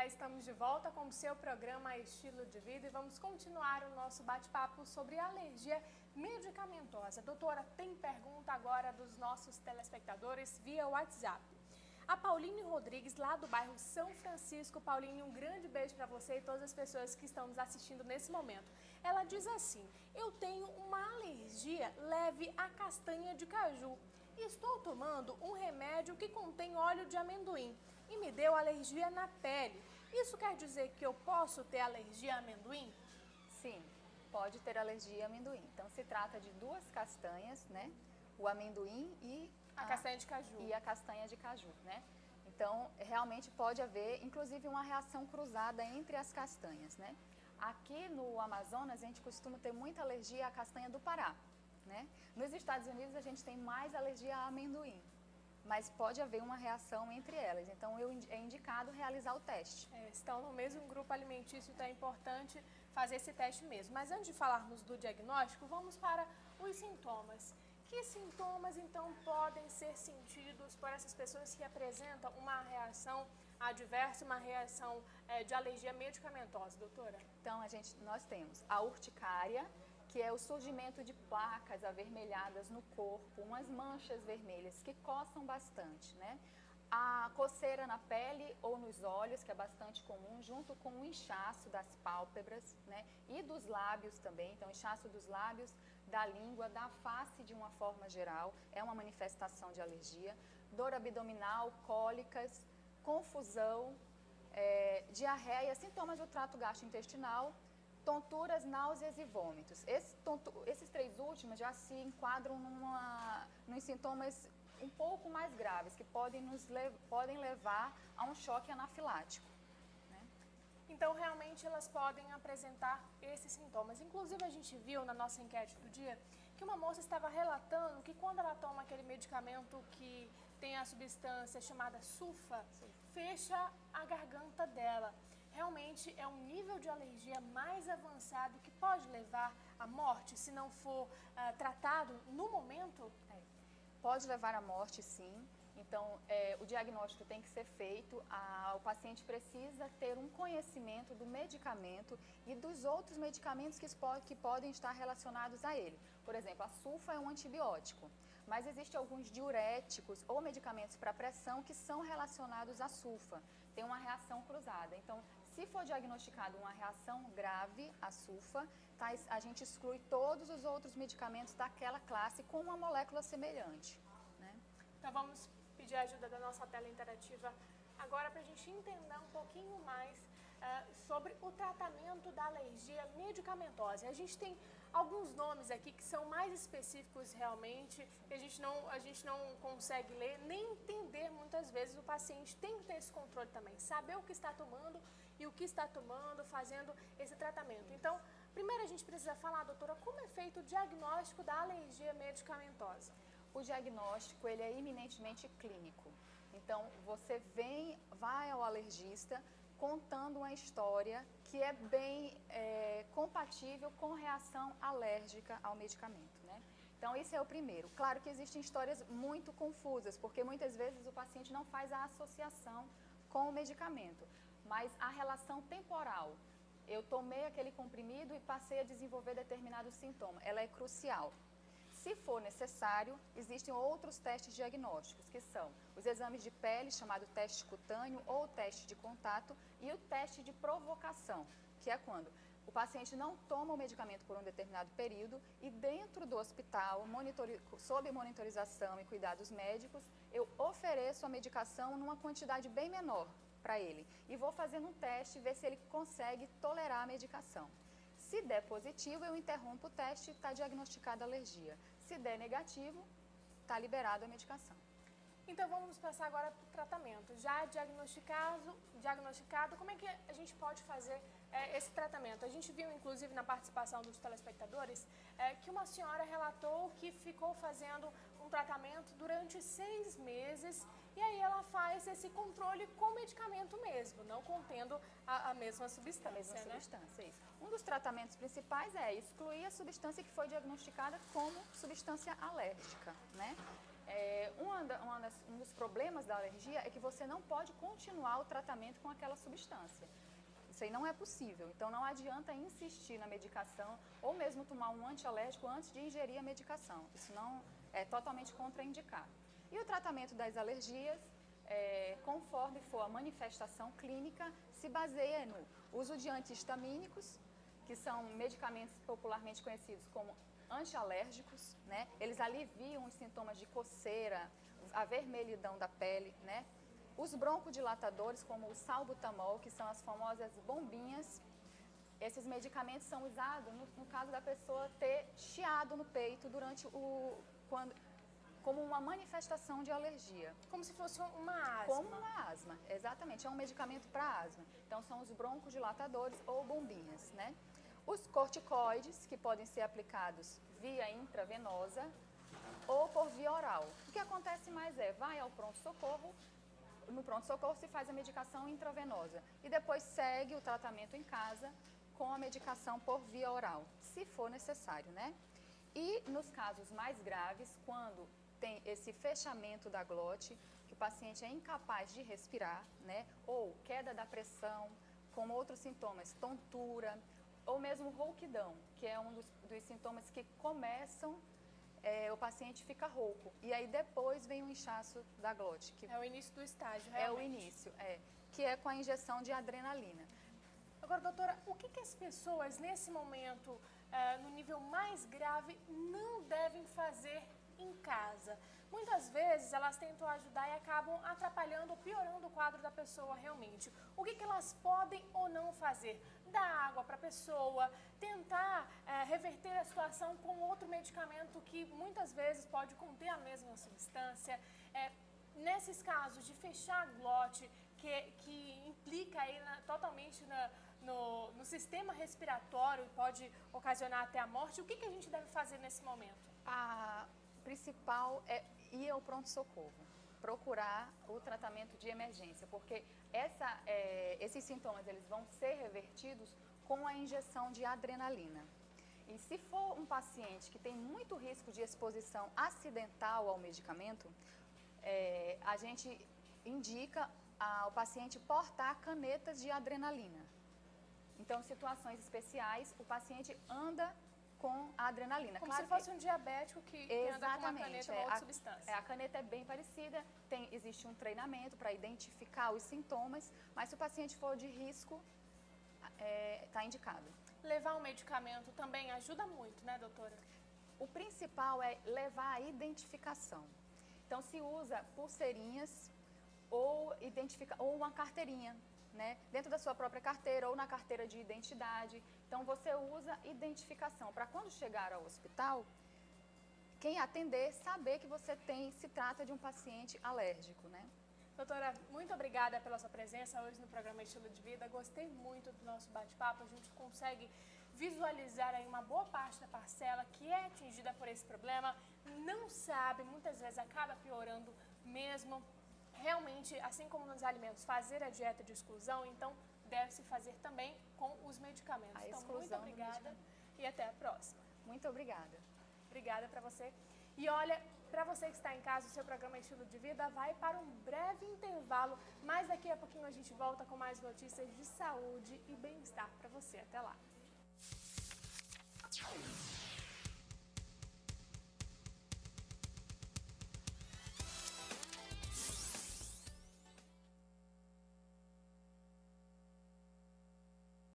estamos de volta com o seu programa Estilo de Vida e vamos continuar o nosso bate-papo sobre alergia medicamentosa. Doutora, tem pergunta agora dos nossos telespectadores via WhatsApp. A Pauline Rodrigues, lá do bairro São Francisco. Pauline, um grande beijo para você e todas as pessoas que estão nos assistindo nesse momento. Ela diz assim: eu tenho uma alergia leve à castanha de caju. Estou tomando um remédio que contém óleo de amendoim e me deu alergia na pele. Isso quer dizer que eu posso ter alergia a amendoim? Sim, pode ter alergia a amendoim. Então se trata de duas castanhas, né? O amendoim e a castanha de caju. E a castanha de caju, né? Então realmente pode haver, inclusive, uma reação cruzada entre as castanhas, né? Aqui no Amazonas a gente costuma ter muita alergia à castanha do Pará, né? Nos Estados Unidos a gente tem mais alergia a amendoim, mas pode haver uma reação entre elas. Então é indicado realizar o teste. Estão no mesmo grupo alimentício, então é importante fazer esse teste mesmo. Mas antes de falarmos do diagnóstico, vamos para os sintomas. Que sintomas, então, podem ser sentidos por essas pessoas que apresentam uma reação adversa, uma reação de alergia medicamentosa, doutora? Então, nós temos a urticária, que é o surgimento de placas avermelhadas no corpo, umas manchas vermelhas que coçam bastante, né? A coceira na pele ou nos olhos, que é bastante comum, junto com o inchaço das pálpebras, né? E dos lábios também. Então, inchaço dos lábios, da língua, da face de uma forma geral, é uma manifestação de alergia. Dor abdominal, cólicas, confusão, diarreia, sintomas do trato gastrointestinal, tonturas, náuseas e vômitos. Esses três últimos já se enquadram nos sintomas um pouco mais graves, que podem levar a um choque anafilático, né? Então, realmente, elas podem apresentar esses sintomas. Inclusive, a gente viu na nossa enquete do dia que uma moça estava relatando que quando ela toma aquele medicamento que tem a substância chamada sulfa, fecha a garganta dela. Realmente é um nível de alergia mais avançado que pode levar à morte se não for tratado no momento? Pode levar à morte, sim. Então, o diagnóstico tem que ser feito, o paciente precisa ter um conhecimento do medicamento e dos outros medicamentos que podem estar relacionados a ele. Por exemplo, a sulfa é um antibiótico, mas existem alguns diuréticos ou medicamentos para pressão que são relacionados à sulfa. Tem uma reação cruzada. Então, se for diagnosticado uma reação grave à sulfa, a gente exclui todos os outros medicamentos daquela classe com uma molécula semelhante, né? Então vamos pedir a ajuda da nossa tela interativa agora para a gente entender um pouquinho mais sobre o tratamento da alergia medicamentosa. A gente tem alguns nomes aqui que são mais específicos realmente, que a gente não consegue ler nem entender muitas vezes. O paciente tem que ter esse controle também, saber o que está tomando e o que está tomando, fazendo esse tratamento. Então, primeiro a gente precisa falar, doutora, como é feito o diagnóstico da alergia medicamentosa? O diagnóstico, ele é eminentemente clínico. Então, você vai ao alergista contando uma história que é bem compatível com reação alérgica ao medicamento, né? Então, isso é o primeiro. Claro que existem histórias muito confusas, porque muitas vezes o paciente não faz a associação com o medicamento, mas a relação temporal, eu tomei aquele comprimido e passei a desenvolver determinado sintoma, ela é crucial. Se for necessário, existem outros testes diagnósticos, que são os exames de pele, chamado teste cutâneo ou teste de contato, e o teste de provocação, que é quando o paciente não toma o medicamento por um determinado período e dentro do hospital, sob monitorização e cuidados médicos, eu ofereço a medicação numa quantidade bem menor para ele e vou fazendo um teste, ver se ele consegue tolerar a medicação. Se der positivo, eu interrompo o teste e está diagnosticada a alergia. Se der negativo, está liberada a medicação. Então vamos passar agora para o tratamento. Já diagnosticado, como é que a gente pode fazer esse tratamento? A gente viu, inclusive, na participação dos telespectadores, que uma senhora relatou que ficou fazendo um tratamento durante 6 meses e aí ela faz esse controle com medicamento mesmo, não contendo a mesma substância. A mesma substância, isso. Um dos tratamentos principais é excluir a substância que foi diagnosticada como substância alérgica, né? Um dos problemas da alergia é que você não pode continuar o tratamento com aquela substância. Isso aí não é possível. Então, não adianta insistir na medicação ou mesmo tomar um antialérgico antes de ingerir a medicação. Isso não é totalmente contraindicado. E o tratamento das alergias, conforme for a manifestação clínica, se baseia no uso de antihistamínicos, que são medicamentos popularmente conhecidos como antialérgicos, né? Eles aliviam os sintomas de coceira, a vermelhidão da pele, né? Os broncodilatadores, como o salbutamol, que são as famosas bombinhas, esses medicamentos são usados no caso da pessoa ter chiado no peito como uma manifestação de alergia. Como se fosse uma asma. Como uma asma, exatamente. É um medicamento para asma. Então, são os broncodilatadores ou bombinhas, né? Os corticoides, que podem ser aplicados via intravenosa ou por via oral. O que acontece mais vai ao pronto-socorro, no pronto-socorro se faz a medicação intravenosa e depois segue o tratamento em casa com a medicação por via oral, se for necessário, né? E nos casos mais graves, quando tem esse fechamento da glote, que o paciente é incapaz de respirar, né? Ou queda da pressão, com outros sintomas, tontura, ou mesmo rouquidão, que é um dos sintomas que começam, o paciente fica rouco. E aí depois vem o inchaço da glote. Que é o início do estágio, realmente. É o início, que é com a injeção de adrenalina. Agora, doutora, o que as pessoas, nesse momento, no nível mais grave, não devem fazer em casa? Muitas vezes elas tentam ajudar e acabam atrapalhando ou piorando o quadro da pessoa realmente. O que elas podem ou não fazer? Dar água para a pessoa, tentar reverter a situação com outro medicamento que muitas vezes pode conter a mesma substância. Nesses casos de fechar a glote, que implica aí totalmente no sistema respiratório e pode ocasionar até a morte, o que a gente deve fazer nesse momento? A principal é ir ao pronto-socorro, procurar o tratamento de emergência, porque esses sintomas eles vão ser revertidos com a injeção de adrenalina. E se for um paciente que tem muito risco de exposição acidental ao medicamento, a gente indica ao paciente portar canetas de adrenalina. Então, em situações especiais, o paciente anda com a adrenalina. Como se fosse um diabético que anda com uma caneta ou outra substância. A caneta é bem parecida, existe um treinamento para identificar os sintomas, mas se o paciente for de risco, está indicado. Levar o medicamento também ajuda muito, né, doutora? O principal é levar a identificação. Então, se usa pulseirinhas ou uma carteirinha, né? Dentro da sua própria carteira ou na carteira de identidade. Então, você usa identificação para quando chegar ao hospital, quem atender saber que você se trata de um paciente alérgico, né? Doutora, muito obrigada pela sua presença hoje no programa Estilo de Vida. Gostei muito do nosso bate-papo. A gente consegue visualizar aí uma boa parte da parcela que é atingida por esse problema. Não sabe, muitas vezes acaba piorando mesmo. Realmente, assim como nos alimentos, fazer a dieta de exclusão, então deve-se fazer também com os medicamentos. Então, muito obrigada e até a próxima. Muito obrigada. Obrigada para você. E olha, para você que está em casa, o seu programa Estilo de Vida vai para um breve intervalo, mas daqui a pouquinho a gente volta com mais notícias de saúde e bem-estar para você. Até lá.